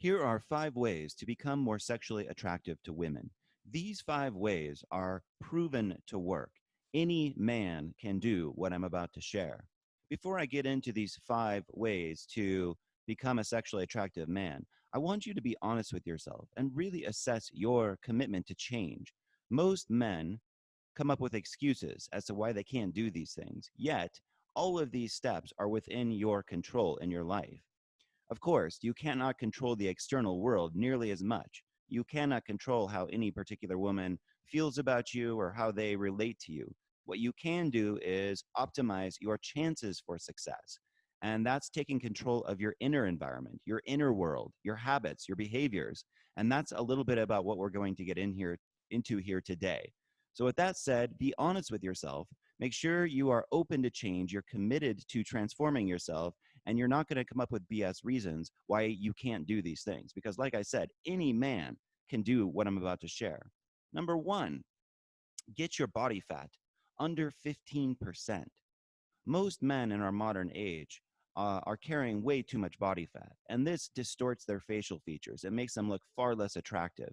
Here are 5 ways to become more sexually attractive to women. These 5 ways are proven to work. Any man can do what I'm about to share. Before I get into these 5 ways to become a sexually attractive man, I want you to be honest with yourself and really assess your commitment to change. Most men come up with excuses as to why they can't do these things, yet, all of these steps are within your control in your life. Of course, you cannot control the external world nearly as much. You cannot control how any particular woman feels about you or how they relate to you. What you can do is optimize your chances for success. And that's taking control of your inner environment, your inner world, your habits, your behaviors. And that's a little bit about what we're going to get into here today. So with that said, be honest with yourself. Make sure you are open to change. You're committed to transforming yourself, and you're not going to come up with BS reasons why you can't do these things. Because, like I said, any man can do what I'm about to share. Number one, get your body fat under 15%. Most men in our modern age are carrying way too much body fat, and this distorts their facial features. It makes them look far less attractive.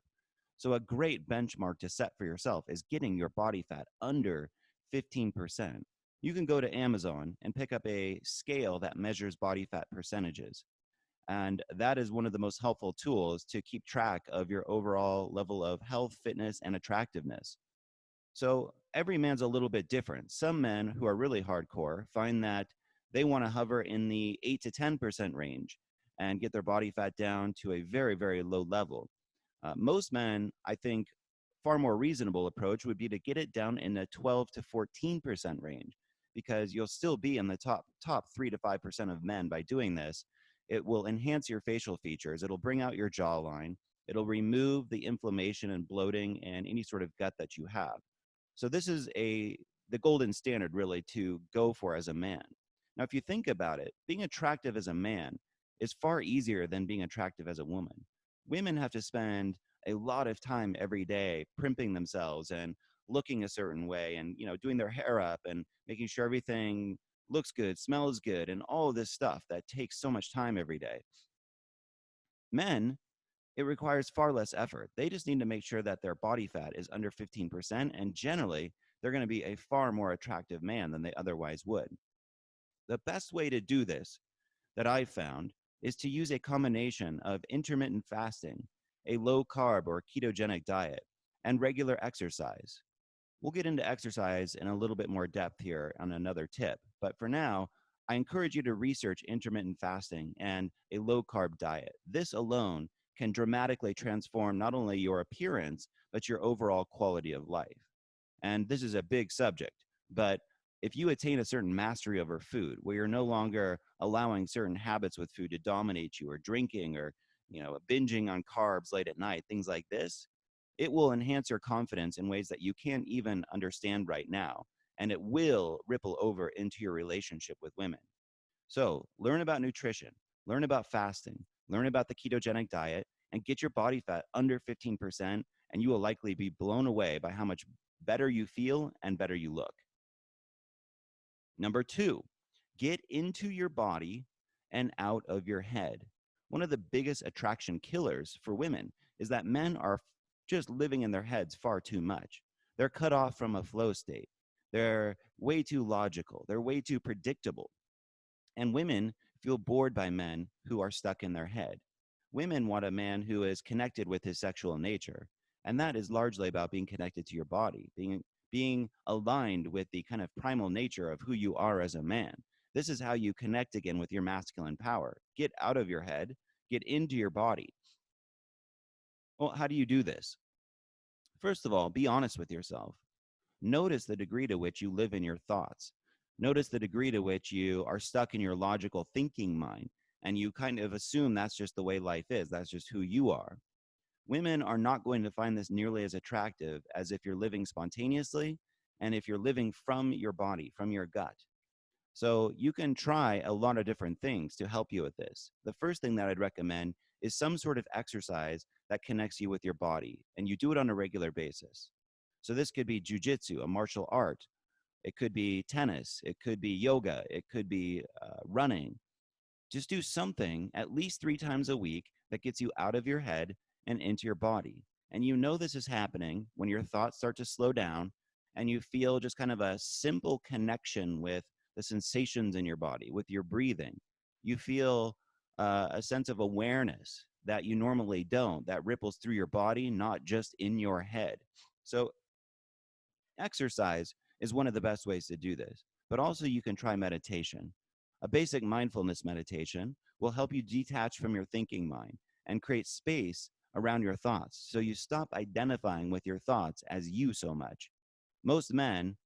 So, a great benchmark to set for yourself is getting your body fat under 15%. You can go to Amazon and pick up a scale that measures body fat percentages. And that is one of the most helpful tools to keep track of your overall level of health, fitness, and attractiveness. So every man's a little bit different. Some men who are really hardcore find that they want to hover in the 8 to 10% range and get their body fat down to a very, very low level. Most men, I think, far more reasonable approach would be to get it down in the 12 to 14% range, because you'll still be in the top 3 to 5% of men by doing this. It will enhance your facial features. It'll bring out your jawline. It'll remove the inflammation and bloating and any sort of gut that you have. So this is the golden standard really to go for as a man. Now, if you think about it, being attractive as a man is far easier than being attractive as a woman. Women have to spend a lot of time every day primping themselves and looking a certain way, and doing their hair up and making sure everything looks good, smells good, and all of this stuff that takes so much time every day. Men, it requires far less effort. They just need to make sure that their body fat is under 15%, and generally, they're going to be a far more attractive man than they otherwise would. The best way to do this that I've found is to use a combination of intermittent fasting, a low carb or ketogenic diet, and regular exercise. We'll get into exercise in a little bit more depth here on another tip, but for now, I encourage you to research intermittent fasting and a low carb diet. This alone can dramatically transform not only your appearance, but your overall quality of life. And this is a big subject, but if you attain a certain mastery over food, where you're no longer allowing certain habits with food to dominate you, or drinking, or binging on carbs late at night, things like this, it will enhance your confidence in ways that you can't even understand right now, and it will ripple over into your relationship with women. So learn about nutrition, learn about fasting, learn about the ketogenic diet, and get your body fat under 15%, and you will likely be blown away by how much better you feel and better you look. Number two, get into your body and out of your head. One of the biggest attraction killers for women is that men are just living in their heads far too much. They're cut off from a flow state. They're way too logical. They're way too predictable. And women feel bored by men who are stuck in their head. Women want a man who is connected with his sexual nature. And that is largely about being connected to your body, being aligned with the kind of primal nature of who you are as a man. This is how you connect again with your masculine power. Get out of your head, get into your body. Well, how do you do this? First of all, be honest with yourself. Notice the degree to which you live in your thoughts. Notice the degree to which you are stuck in your logical thinking mind, and you kind of assume that's just the way life is. That's just who you are. Women are not going to find this nearly as attractive as if you're living spontaneously and if you're living from your body, from your gut. So you can try a lot of different things to help you with this. The first thing that I'd recommend is some sort of exercise that connects you with your body, and you do it on a regular basis. So this could be jujitsu, a martial art. It could be tennis. It could be yoga. It could be running. Just do something at least 3 times a week that gets you out of your head and into your body. And you know this is happening when your thoughts start to slow down and you feel just kind of a simple connection with the sensations in your body, with your breathing. You feel a sense of awareness that you normally don't, that ripples through your body, not just in your head. So, exercise is one of the best ways to do this, but also you can try meditation. A basic mindfulness meditation will help you detach from your thinking mind and create space around your thoughts so you stop identifying with your thoughts as you so much. Most men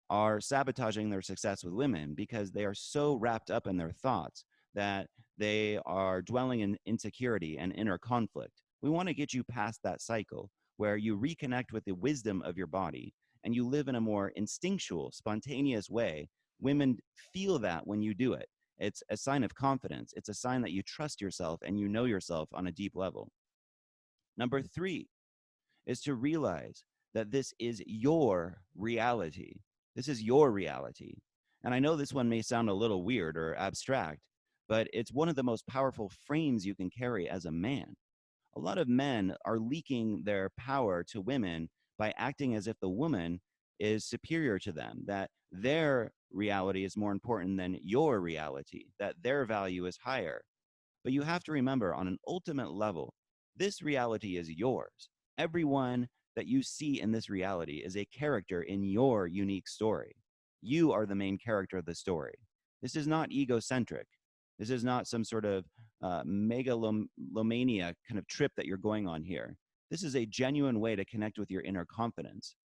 are sabotaging their success with women because they are so wrapped up in their thoughts that they are dwelling in insecurity and inner conflict. We want to get you past that cycle where you reconnect with the wisdom of your body and you live in a more instinctual, spontaneous way. Women feel that when you do it. It's a sign of confidence. It's a sign that you trust yourself and you know yourself on a deep level. Number three is to realize that this is your reality. This is your reality. And I know this one may sound a little weird or abstract, but it's one of the most powerful frames you can carry as a man. A lot of men are leaking their power to women by acting as if the woman is superior to them, that their reality is more important than your reality, that their value is higher. But you have to remember, on an ultimate level, this reality is yours. Everyone that you see in this reality is a character in your unique story. You are the main character of the story. This is not egocentric. This is not some sort of megalomania kind of trip that you're going on here. This is a genuine way to connect with your inner confidence.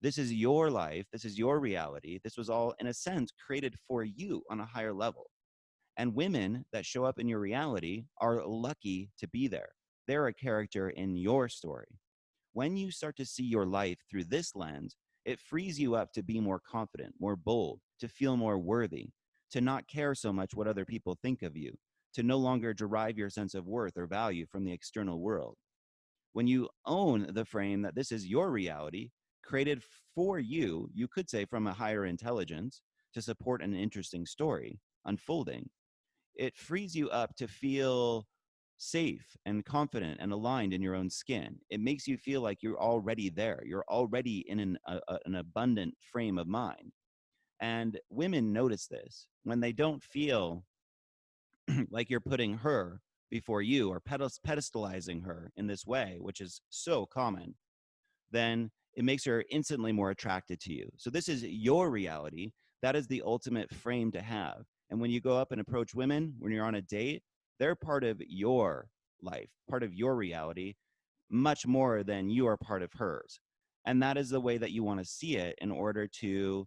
This is your life. This is your reality. This was all, in a sense, created for you on a higher level. And women that show up in your reality are lucky to be there. They're a character in your story. When you start to see your life through this lens, it frees you up to be more confident, more bold, to feel more worthy, to not care so much what other people think of you, to no longer derive your sense of worth or value from the external world. When you own the frame that this is your reality, created for you, you could say from a higher intelligence, to support an interesting story unfolding, it frees you up to feel safe and confident and aligned in your own skin. It makes you feel like you're already there. You're already in an abundant frame of mind. And women notice this when they don't feel like you're putting her before you or pedestalizing her in this way, which is so common, then it makes her instantly more attracted to you. So this is your reality. That is the ultimate frame to have. And when you go up and approach women, when you're on a date, they're part of your life, part of your reality, much more than you are part of hers. And that is the way that you want to see it in order to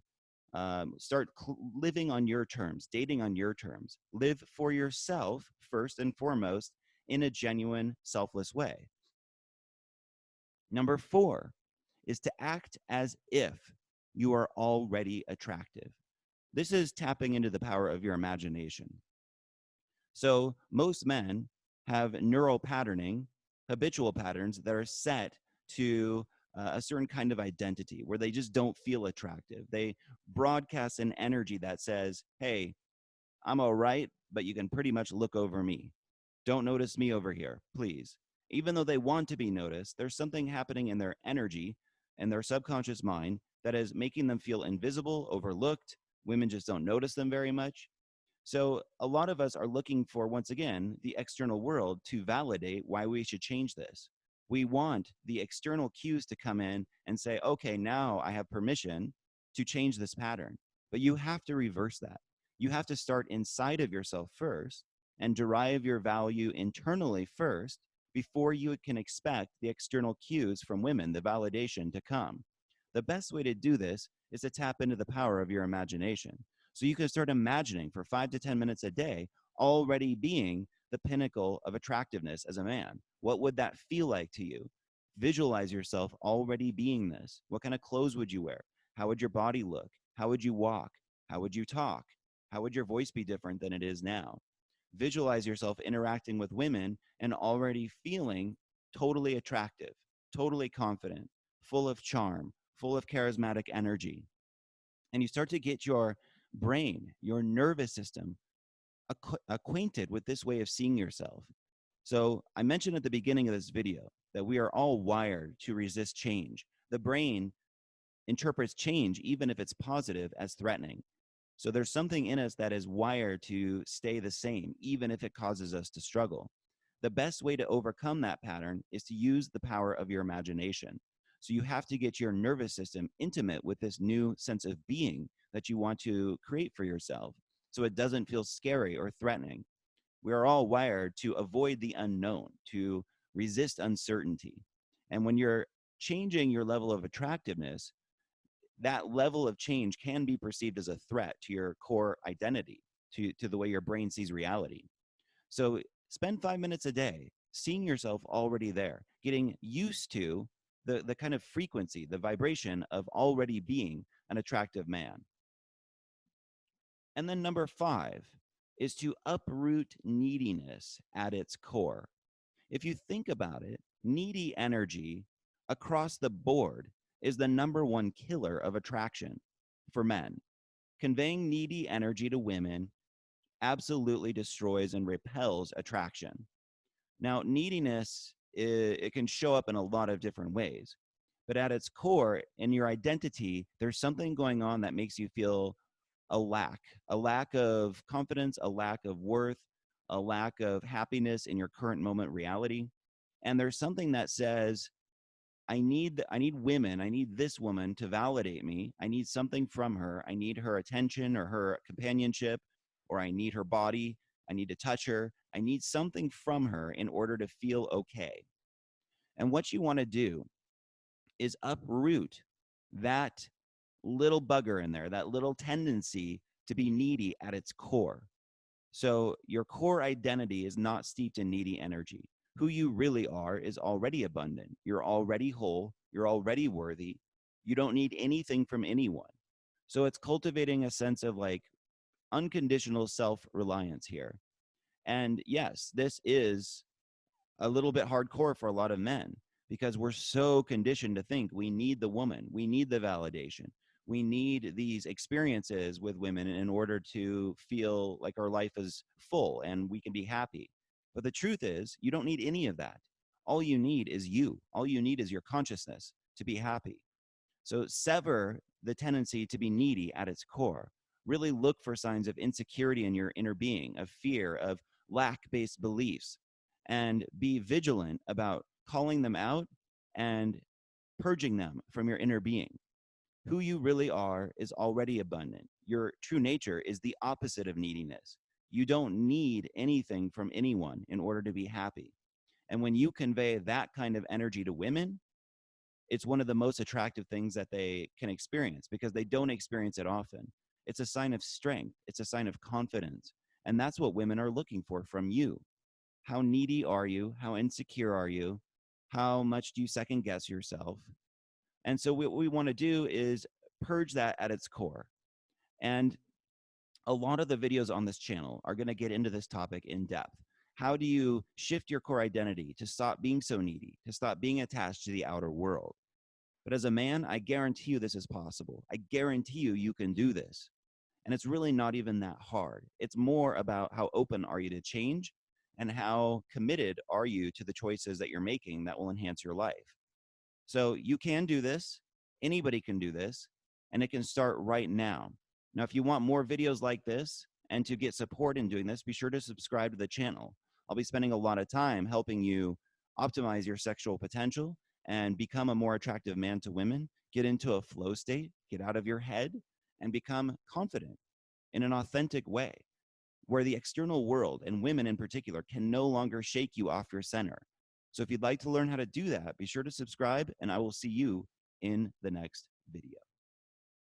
start living on your terms, dating on your terms. Live for yourself first and foremost in a genuine, selfless way. Number four is to act as if you are already attractive. This is tapping into the power of your imagination. So most men have neural patterning, habitual patterns that are set to a certain kind of identity where they just don't feel attractive. They broadcast an energy that says, hey, I'm all right, but you can pretty much look over me. Don't notice me over here, please. Even though they want to be noticed, there's something happening in their energy and their subconscious mind that is making them feel invisible, overlooked. Women just don't notice them very much. So a lot of us are looking for, once again, the external world to validate why we should change this. We want the external cues to come in and say, okay, now I have permission to change this pattern. But you have to reverse that. You have to start inside of yourself first and derive your value internally first before you can expect the external cues from women, the validation to come. The best way to do this is to tap into the power of your imagination. So you can start imagining for 5 to 10 minutes a day already being the pinnacle of attractiveness as a man. What would that feel like to you? Visualize yourself already being this. What kind of clothes would you wear? How would your body look? How would you walk? How would you talk? How would your voice be different than it is now? Visualize yourself interacting with women and already feeling totally attractive, totally confident, full of charm, full of charismatic energy. And you start to get your brain, your nervous system acquainted with this way of seeing yourself. So I mentioned at the beginning of this video that we are all wired to resist change. The brain interprets change, even if it's positive, as threatening. So there's something in us that is wired to stay the same, even if it causes us to struggle. The best way to overcome that pattern is to use the power of your imagination. So you have to get your nervous system intimate with this new sense of being that you want to create for yourself, so it doesn't feel scary or threatening. We are all wired to avoid the unknown, to resist uncertainty. And when you're changing your level of attractiveness, that level of change can be perceived as a threat to your core identity, to the way your brain sees reality. So spend 5 minutes a day seeing yourself already there, getting used to the kind of frequency, the vibration of already being an attractive man. And then number 5 is to uproot neediness at its core. If you think about it, needy energy across the board is the number one killer of attraction for men. Conveying needy energy to women absolutely destroys and repels attraction. Now, neediness, it can show up in a lot of different ways, but at its core, in your identity, there's something going on that makes you feel a lack of confidence, a lack of worth, a lack of happiness in your current moment reality. And there's something that says, I need women, I need this woman to validate me. I need something from her. I need her attention or her companionship, or I need her body. I need to touch her. I need something from her in order to feel okay. And what you want to do is uproot that little bugger in there, that little tendency to be needy at its core. So your core identity is not steeped in needy energy. Who you really are is already abundant. You're already whole. You're already worthy. You don't need anything from anyone. So it's cultivating a sense of like unconditional self-reliance here. And yes, this is a little bit hardcore for a lot of men because we're so conditioned to think we need the woman, we need the validation, we need these experiences with women in order to feel like our life is full and we can be happy. But the truth is, you don't need any of that. All you need is you. All you need is your consciousness to be happy. So sever the tendency to be needy at its core. Really look for signs of insecurity in your inner being, of fear, of lack-based beliefs, and be vigilant about calling them out and purging them from your inner being. Who you really are is already abundant. Your true nature is the opposite of neediness. You don't need anything from anyone in order to be happy. And when you convey that kind of energy to women, it's one of the most attractive things that they can experience because they don't experience it often. It's a sign of strength. It's a sign of confidence. And that's what women are looking for from you. How needy are you? How insecure are you? How much do you second guess yourself? And so what we want to do is purge that at its core. And a lot of the videos on this channel are going to get into this topic in depth. How do you shift your core identity to stop being so needy, to stop being attached to the outer world? But as a man, I guarantee you this is possible. I guarantee you you can do this. And it's really not even that hard. It's more about how open are you to change and how committed are you to the choices that you're making that will enhance your life. So you can do this. Anybody can do this. And it can start right now. Now, if you want more videos like this and to get support in doing this, be sure to subscribe to the channel. I'll be spending a lot of time helping you optimize your sexual potential and become a more attractive man to women, get into a flow state, get out of your head, and become confident in an authentic way where the external world, and women in particular, can no longer shake you off your center. So if you'd like to learn how to do that, be sure to subscribe, and I will see you in the next video.